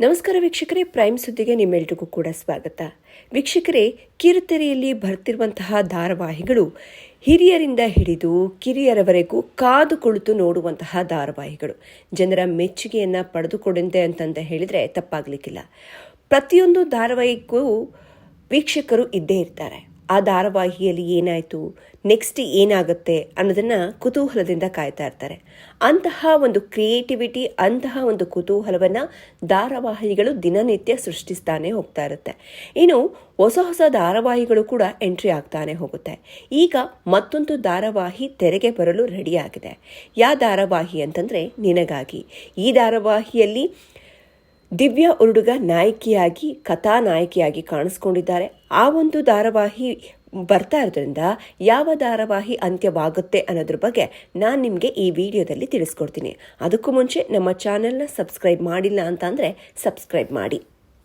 ನಮಸ್ಕಾರ ವೀಕ್ಷಕರೇ, ಪ್ರೈಮ್ ಸುದ್ದಿಗೆ ನಿಮ್ಮೆಲ್ರಿಗೂ ಕೂಡ ಸ್ವಾಗತ. ವೀಕ್ಷಕರೇ, ಕಿರುತೆರೆಯಲ್ಲಿ ಬರ್ತಿರುವಂತಹ ಧಾರಾವಾಹಿಗಳು ಹಿರಿಯರಿಂದ ಹಿಡಿದು ಕಿರಿಯರವರೆಗೂ ಕಾದು ಕುಳಿತು ನೋಡುವಂತಹ ಧಾರಾವಾಹಿಗಳು ಜನರ ಮೆಚ್ಚುಗೆಯನ್ನು ಪಡೆದುಕೊಂಡಿದೆ ಅಂತಂತ ಹೇಳಿದರೆ ತಪ್ಪಾಗಲಿಕ್ಕಿಲ್ಲ. ಪ್ರತಿಯೊಂದು ಧಾರಾವಾಹಿಗೂ ವೀಕ್ಷಕರು ಇದ್ದೇ ಇರ್ತಾರೆ. ಆ ಧಾರಾವಾಹಿಯಲ್ಲಿ ಏನಾಯಿತು, ನೆಕ್ಸ್ಟ್ ಏನಾಗುತ್ತೆ ಅನ್ನೋದನ್ನು ಕುತೂಹಲದಿಂದ ಕಾಯ್ತಾ ಇರ್ತಾರೆ. ಅಂತಹ ಒಂದು ಕ್ರಿಯೇಟಿವಿಟಿ, ಅಂತಹ ಒಂದು ಕುತೂಹಲವನ್ನು ಧಾರಾವಾಹಿಗಳು ದಿನನಿತ್ಯ ಸೃಷ್ಟಿಸ್ತಾನೆ ಹೋಗ್ತಾ ಇರುತ್ತೆ. ಇನ್ನು ಹೊಸ ಹೊಸ ಧಾರಾವಾಹಿಗಳು ಕೂಡ ಎಂಟ್ರಿ ಆಗ್ತಾನೆ ಹೋಗುತ್ತೆ. ಈಗ ಮತ್ತೊಂದು ಧಾರಾವಾಹಿ ತೆರೆಗೆ ಬರಲು ರೆಡಿಯಾಗಿದೆ. ಯಾವ ಧಾರಾವಾಹಿ ಅಂತಂದರೆ ನಿನಗಾಗಿ. ಈ ಧಾರಾವಾಹಿಯಲ್ಲಿ ದಿವ್ಯಾ ಉರುಡುಗ ನಾಯಕಿಯಾಗಿ, ಕಥಾನಾಯಕಿಯಾಗಿ ಕಾಣಿಸ್ಕೊಂಡಿದ್ದಾರೆ. ಆ ಒಂದು ಧಾರಾವಾಹಿ ಬರ್ತಾ ಇರೋದ್ರಿಂದ ಯಾವ ಧಾರಾವಾಹಿ ಅಂತ್ಯವಾಗುತ್ತೆ ಅನ್ನೋದ್ರ ಬಗ್ಗೆ ನಾನು ನಿಮಗೆ ಈ ವಿಡಿಯೋದಲ್ಲಿ ತಿಳಿಸ್ಕೊಡ್ತೀನಿ. ಅದಕ್ಕೂ ಮುಂಚೆ ನಮ್ಮ ಚಾನೆಲ್ನ ಸಬ್ಸ್ಕ್ರೈಬ್ ಮಾಡಿಲ್ಲ ಅಂತ ಅಂದರೆ ಸಬ್ಸ್ಕ್ರೈಬ್ ಮಾಡಿ.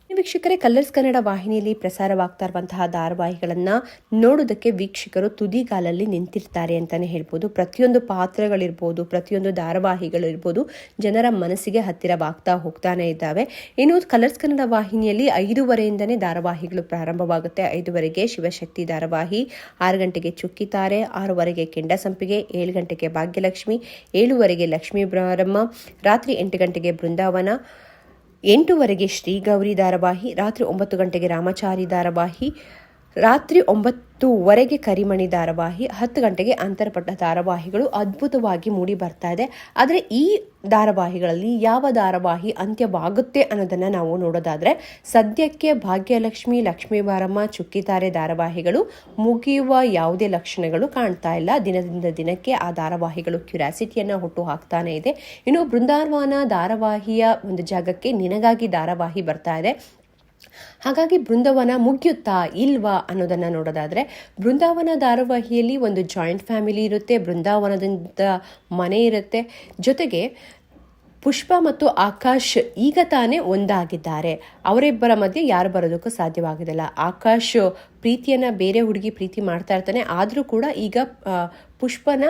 ವೀಕ್ಷಕರೇ, ಕಲರ್ಸ್ ಕನ್ನಡ ವಾಹಿನಿಯಲ್ಲಿ ಪ್ರಸಾರವಾಗ್ತಾ ಇರುವಂತಹ ಧಾರಾವಾಹಿಗಳನ್ನು ನೋಡೋದಕ್ಕೆ ವೀಕ್ಷಕರು ತುದಿಗಾಲಲ್ಲಿ ನಿಂತಿರ್ತಾರೆ ಅಂತಲೇ ಹೇಳ್ಬೋದು. ಪ್ರತಿಯೊಂದು ಪಾತ್ರಗಳಿರ್ಬೋದು, ಪ್ರತಿಯೊಂದು ಧಾರಾವಾಹಿಗಳಿರ್ಬೋದು, ಜನರ ಮನಸ್ಸಿಗೆ ಹತ್ತಿರವಾಗ್ತಾ ಹೋಗ್ತಾನೆ ಇದ್ದಾವೆ. ಇನ್ನು ಕಲರ್ಸ್ ಕನ್ನಡ ವಾಹಿನಿಯಲ್ಲಿ 5:30ಇಂದನೇ ಧಾರಾವಾಹಿಗಳು ಪ್ರಾರಂಭವಾಗುತ್ತೆ. 5:30ಗೆ ಶಿವಶಕ್ತಿ ಧಾರಾವಾಹಿ, 6 ಗಂಟೆಗೆ ಚುಕ್ಕಿತಾರೆ, 6:15ಗೆ ಕೆಂಡಸಂಪಿಗೆ, 7 ಗಂಟೆಗೆ ಭಾಗ್ಯಲಕ್ಷ್ಮಿ, 7:15ಗೆ ಲಕ್ಷ್ಮೀ ಬ್ರಹ್ಮ, ರಾತ್ರಿ 8 ಗಂಟೆಗೆ ಬೃಂದಾವನ, 8:00ಗೆ ಶ್ರೀಗೌರಿ ಧಾರಾವಾಹಿ, ರಾತ್ರಿ 9 ಗಂಟೆಗೆ ರಾಮಚಾರಿ ಧಾರಾವಾಹಿ, ರಾತ್ರಿ 9:00ವರೆಗೆ ಕರಿಮಣಿ ಧಾರಾವಾಹಿ, 10 ಗಂಟೆಗೆ ಅಂತರ್ಪಟ್ಟ ಧಾರಾವಾಹಿಗಳು ಅದ್ಭುತವಾಗಿ ಮೂಡಿ ಬರ್ತಾ ಇದೆ. ಆದರೆ ಈ ಧಾರಾವಾಹಿಗಳಲ್ಲಿ ಯಾವ ಧಾರಾವಾಹಿ ಅಂತ್ಯವಾಗುತ್ತೆ ಅನ್ನೋದನ್ನು ನಾವು ನೋಡೋದಾದರೆ, ಸದ್ಯಕ್ಕೆ ಭಾಗ್ಯಲಕ್ಷ್ಮಿ, ಲಕ್ಷ್ಮೀ ಬಾರಮ್ಮ, ಚುಕ್ಕಿತಾರೆ ಧಾರಾವಾಹಿಗಳು ಮುಗಿಯುವ ಯಾವುದೇ ಲಕ್ಷಣಗಳು ಕಾಣ್ತಾ ಇಲ್ಲ. ದಿನದಿಂದ ದಿನಕ್ಕೆ ಆ ಧಾರಾವಾಹಿಗಳು ಕ್ಯೂರಿಯಾಸಿಟಿಯನ್ನು ಹುಟ್ಟು ಹಾಕ್ತಾನೆ ಇದೆ. ಇನ್ನು ಬೃಂದಾವನ ಧಾರಾವಾಹಿಯ ಒಂದು ಜಾಗಕ್ಕೆ ನಿನಗಾಗಿ ಧಾರಾವಾಹಿ ಬರ್ತಾ ಇದೆ. ಹಾಗಾಗಿ ಬೃಂದಾವನ ಮುಗಿಯುತ್ತಾ ಇಲ್ವಾ ಅನ್ನೋದನ್ನು ನೋಡೋದಾದರೆ, ಬೃಂದಾವನ ಧಾರಾವಾಹಿಯಲ್ಲಿ ಒಂದು ಜಾಯಿಂಟ್ ಫ್ಯಾಮಿಲಿ ಇರುತ್ತೆ, ಬೃಂದಾವನದಿಂದ ಮನೆ ಇರುತ್ತೆ. ಜೊತೆಗೆ ಪುಷ್ಪ ಮತ್ತು ಆಕಾಶ್ ಈಗ ತಾನೇ ಒಂದಾಗಿದ್ದಾರೆ. ಅವರಿಬ್ಬರ ಮಧ್ಯೆ ಯಾರು ಬರೋದಕ್ಕೂ ಸಾಧ್ಯವಾಗಿದೆಲ್ಲ. ಆಕಾಶ್ ಪ್ರೀತಿಯನ್ನು ಬೇರೆ ಹುಡುಗಿ ಪ್ರೀತಿ ಮಾಡ್ತಾ ಇರ್ತಾನೆ, ಆದರೂ ಕೂಡ ಈಗ ಪುಷ್ಪನ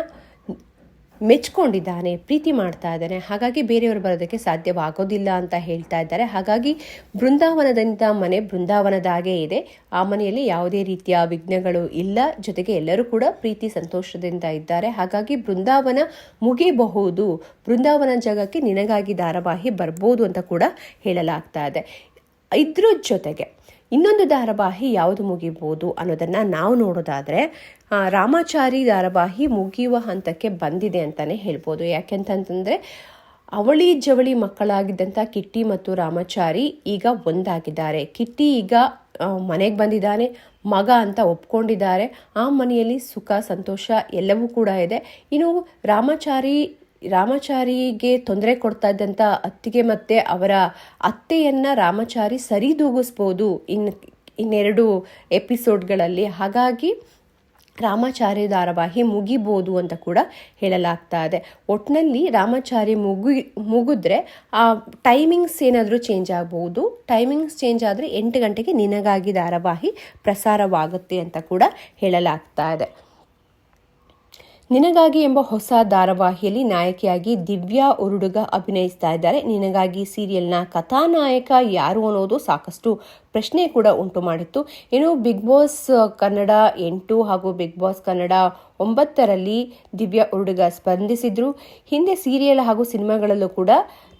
ಮೆಚ್ಕೊಂಡಿದ್ದಾನೆ, ಪ್ರೀತಿ ಮಾಡ್ತಾ ಇದ್ದಾನೆ. ಹಾಗಾಗಿ ಬೇರೆಯವರು ಬರೋದಕ್ಕೆ ಸಾಧ್ಯವಾಗೋದಿಲ್ಲ ಅಂತ ಹೇಳ್ತಾ ಇದ್ದಾರೆ. ಹಾಗಾಗಿ ಬೃಂದಾವನದಿಂದ ಮನೆ ಬೃಂದಾವನದಾಗೇ ಇದೆ. ಆ ಮನೆಯಲ್ಲಿ ಯಾವುದೇ ರೀತಿಯ ವಿಘ್ನಗಳು ಇಲ್ಲ. ಜೊತೆಗೆ ಎಲ್ಲರೂ ಕೂಡ ಪ್ರೀತಿ ಸಂತೋಷದಿಂದ ಇದ್ದಾರೆ. ಹಾಗಾಗಿ ಬೃಂದಾವನ ಮುಗಿಬಹುದು, ಬೃಂದಾವನ ಜಾಗಕ್ಕೆ ನಿನಗಾಗಿ ಧಾರಾವಾಹಿ ಬರ್ಬೋದು ಅಂತ ಕೂಡ ಹೇಳಲಾಗ್ತಾ ಇದೆ. ಇದ್ರ ಜೊತೆಗೆ ಇನ್ನೊಂದು ಧಾರಾವಾಹಿ ಯಾವುದು ಮುಗಿಬೋದು ಅನ್ನೋದನ್ನು ನಾವು ನೋಡೋದಾದರೆ, ರಾಮಾಚಾರಿ ಧಾರಾವಾಹಿ ಮುಗಿಯುವ ಹಂತಕ್ಕೆ ಬಂದಿದೆ ಅಂತಲೇ ಹೇಳ್ಬೋದು. ಯಾಕೆಂತಂದರೆ, ಅವಳಿ ಜವಳಿ ಮಕ್ಕಳಾಗಿದ್ದಂಥ ಕಿಟ್ಟಿ ಮತ್ತು ರಾಮಾಚಾರಿ ಈಗ ಒಂದಾಗಿದ್ದಾರೆ. ಕಿಟ್ಟಿ ಈಗ ಮನೆಗೆ ಬಂದಿದ್ದಾನೆ, ಮಗ ಅಂತ ಒಪ್ಕೊಂಡಿದ್ದಾರೆ. ಆ ಮನೆಯಲ್ಲಿ ಸುಖ ಸಂತೋಷ ಎಲ್ಲವೂ ಕೂಡ ಇದೆ. ಇನ್ನು ರಾಮಾಚಾರಿಗೆ ತೊಂದರೆ ಕೊಡ್ತಾ ಇದ್ದಂಥ ಅತ್ತಿಗೆ ಮತ್ತೆ ಅವರ ಅತ್ತೆಯನ್ನು ರಾಮಾಚಾರಿ ಸರಿದೂಗಿಸ್ಬೋದು ಇನ್ನೆರಡು ಎಪಿಸೋಡ್ಗಳಲ್ಲಿ. ಹಾಗಾಗಿ ರಾಮಾಚಾರಿ ಧಾರಾವಾಹಿ ಮುಗಿಬೋದು ಅಂತ ಕೂಡ ಹೇಳಲಾಗ್ತಾ ಇದೆ. ಒಟ್ಟಿನಲ್ಲಿ ರಾಮಾಚಾರಿ ಮುಗಿದ್ರೆ ಆ ಟೈಮಿಂಗ್ಸ್ ಏನಾದರೂ ಚೇಂಜ್ ಆಗ್ಬೋದು. ಟೈಮಿಂಗ್ಸ್ ಚೇಂಜ್ ಆದರೆ 8 ಗಂಟೆಗೆ ನಿನಗಾಗಿ ಧಾರಾವಾಹಿ ಪ್ರಸಾರವಾಗುತ್ತೆ ಅಂತ ಕೂಡ ಹೇಳಲಾಗ್ತಾ ಇದೆ. ನಿನಗಾಗಿ ಎಂಬ ಹೊಸ ಧಾರಾವಾಹಿಯಲ್ಲಿ ನಾಯಕಿಯಾಗಿ ದಿವ್ಯಾ ಉರುಡುಗ ಅಭಿನಯಿಸ್ತಾ ಇದ್ದಾರೆ. ನಿನಗಾಗಿ ಸೀರಿಯಲ್ನ ಕಥಾನಾಯಕ ಯಾರು ಅನ್ನೋದು ಸಾಕಷ್ಟು ಪ್ರಶ್ನೆ ಕೂಡ ಉಂಟು ಮಾಡಿತ್ತು. ಇನ್ನು ಬಿಗ್ ಬಾಸ್ ಕನ್ನಡ 8 ಹಾಗೂ ಬಿಗ್ ಬಾಸ್ ಕನ್ನಡ 9ರಲ್ಲಿ ದಿವ್ಯಾ ಉರುಡುಗ ಸ್ಪಂದಿಸಿದ್ರು. ಹಿಂದೆ ಸೀರಿಯಲ್ ಹಾಗೂ ಸಿನಿಮಾಗಳಲ್ಲೂ ಕೂಡ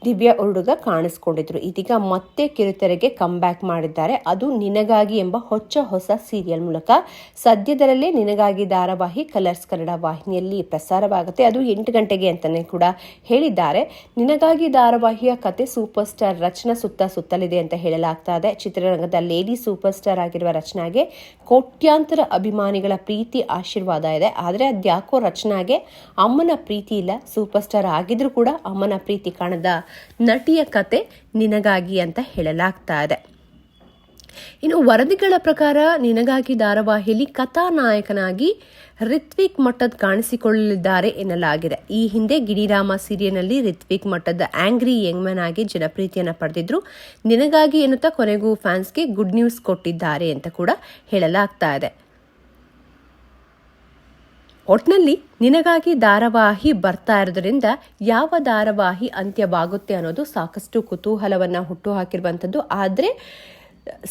ದಿವ್ಯಾ ಉರುಡುಗ ಕಾಣಿಸ್ಕೊಂಡಿದ್ರು. ಇದೀಗ ಮತ್ತೆ ಕಿರುತೆರೆಗೆ ಕಮ್ಬ್ಯಾಕ್ ಮಾಡಿದ್ದಾರೆ. ಅದು ನಿನಗಾಗಿ ಎಂಬ ಹೊಸ ಸೀರಿಯಲ್ ಮೂಲಕ. ಸದ್ಯದಲ್ಲೇ ನಿನಗಾಗಿ ಧಾರಾವಾಹಿ ಕಲರ್ಸ್ ಕನ್ನಡ ವಾಹಿನಿಯಲ್ಲಿ ಪ್ರಸಾರವಾಗುತ್ತೆ. ಅದು 8 ಗಂಟೆಗೆ ಅಂತಲೇ ಕೂಡ ಹೇಳಿದ್ದಾರೆ. ನಿನಗಾಗಿ ಧಾರಾವಾಹಿಯ ಕತೆ ಸೂಪರ್ ಸ್ಟಾರ್ ರಚನಾ ಸುತ್ತಲಿದೆ ಅಂತ ಹೇಳಲಾಗ್ತಾ ಇದೆ. ಚಿತ್ರರಂಗದ ಲೇಡಿ ಸೂಪರ್ ಸ್ಟಾರ್ ಆಗಿರುವ ರಚನಾಗೆ ಕೋಟ್ಯಾಂತರ ಅಭಿಮಾನಿಗಳ ಪ್ರೀತಿ ಆಶೀರ್ವಾದ ಇದೆ. ಆದರೆ ಅದ್ಯಾಕೋ ರಚನಾಗೆ ಅಮ್ಮನ ಪ್ರೀತಿ ಇಲ್ಲ. ಸೂಪರ್ ಸ್ಟಾರ್ ಆಗಿದ್ರೂ ಕೂಡ ಅಮ್ಮನ ಪ್ರೀತಿ ಕಾಣದ ನಟಿಯ ಕತೆ ನಿನಗಾಗಿ ಅಂತ ಹೇಳಲಾಗ್ತಾ ಇದೆ. ಇನ್ನು ವರದಿಗಳ ಪ್ರಕಾರ ನಿನಗಾಗಿ ಧಾರಾವಾಹಿಯಲ್ಲಿ ಕಥಾನಾಯಕನಾಗಿ ರಿತ್ವಿಕ್ ಮಟ್ಟದ್ ಕಾಣಿಸಿಕೊಳ್ಳಲಿದ್ದಾರೆ ಎನ್ನಲಾಗಿದೆ. ಈ ಹಿಂದೆ ಗಿರಿರಾಮ ಸೀರಿಯಲ್ನಲ್ಲಿ ರಿತ್ವಿಕ್ ಮಟ್ಟದ ಆಂಗ್ರಿ ಯಂಗ್ ಮ್ಯಾನ್ ಆಗಿ ಜನಪ್ರಿಯತೆಯನ್ನು ಪಡೆದಿದ್ರು. ನಿನಗಾಗಿ ಎನ್ನುತ್ತಾ ಕೊನೆಗೂ ಫ್ಯಾನ್ಸ್ಗೆ ಗುಡ್ ನ್ಯೂಸ್ ಕೊಟ್ಟಿದ್ದಾರೆ ಅಂತ ಕೂಡ ಹೇಳಲಾಗ್ತಾ ಇದೆ. ಒಟ್ನಲ್ಲಿ ನಿನಗಾಗಿ ಧಾರಾವಾಹಿ ಬರ್ತಾ ಇರೋದ್ರಿಂದ ಯಾವ ಧಾರಾವಾಹಿ ಅಂತ್ಯವಾಗುತ್ತೆ ಅನ್ನೋದು ಸಾಕಷ್ಟು ಕುತೂಹಲವನ್ನು ಹುಟ್ಟುಹಾಕಿರುವಂಥದ್ದು. ಆದರೆ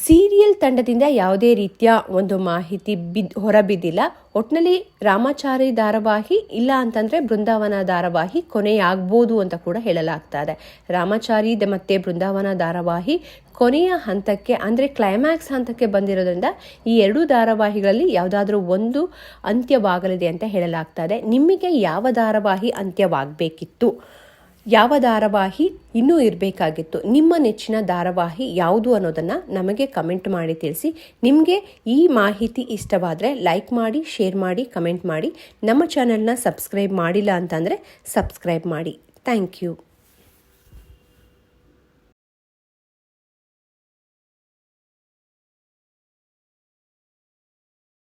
ಸೀರಿಯಲ್ ತಂಡದಿಂದ ಯಾವುದೇ ರೀತಿಯ ಒಂದು ಮಾಹಿತಿ ಹೊರಬಿದ್ದಿಲ್ಲ. ಒಟ್ಟಿನಲ್ಲಿ ರಾಮಾಚಾರಿ ಧಾರಾವಾಹಿ ಇಲ್ಲ ಅಂತಂದರೆ ಬೃಂದಾವನ ಧಾರಾವಾಹಿ ಕೊನೆಯಾಗ್ಬೋದು ಅಂತ ಕೂಡ ಹೇಳಲಾಗ್ತಾ ಇದೆ. ರಾಮಾಚಾರಿ ಮತ್ತು ಬೃಂದಾವನ ಧಾರಾವಾಹಿ ಕೊನೆಯ ಹಂತಕ್ಕೆ ಅಂದರೆ ಕ್ಲೈಮ್ಯಾಕ್ಸ್ ಹಂತಕ್ಕೆ ಬಂದಿರೋದ್ರಿಂದ ಈ ಎರಡೂ ಧಾರಾವಾಹಿಗಳಲ್ಲಿ ಯಾವುದಾದ್ರೂ ಒಂದು ಅಂತ್ಯವಾಗಲಿದೆ ಅಂತ ಹೇಳಲಾಗ್ತಾ ಇದೆ. ನಿಮಗೆ ಯಾವ ಧಾರಾವಾಹಿ ಅಂತ್ಯವಾಗಬೇಕಿತ್ತು, ಯಾವ ಧಾರಾವಾಹಿ ಇನ್ನೂ ಇರಬೇಕಾಗಿತ್ತು, ನಿಮ್ಮ ನೆಚ್ಚಿನ ಧಾರಾವಾಹಿ ಯಾವುದು ಅನ್ನೋದನ್ನು ನಮಗೆ ಕಮೆಂಟ್ ಮಾಡಿ ತಿಳಿಸಿ. ನಿಮಗೆ ಈ ಮಾಹಿತಿ ಇಷ್ಟವಾದರೆ ಲೈಕ್ ಮಾಡಿ, ಶೇರ್ ಮಾಡಿ, ಕಮೆಂಟ್ ಮಾಡಿ. ನಮ್ಮ ಚಾನೆಲ್ನ ಸಬ್ಸ್ಕ್ರೈಬ್ ಮಾಡಿಲ್ಲ ಅಂತಂದರೆ ಸಬ್ಸ್ಕ್ರೈಬ್ ಮಾಡಿ. Thank you.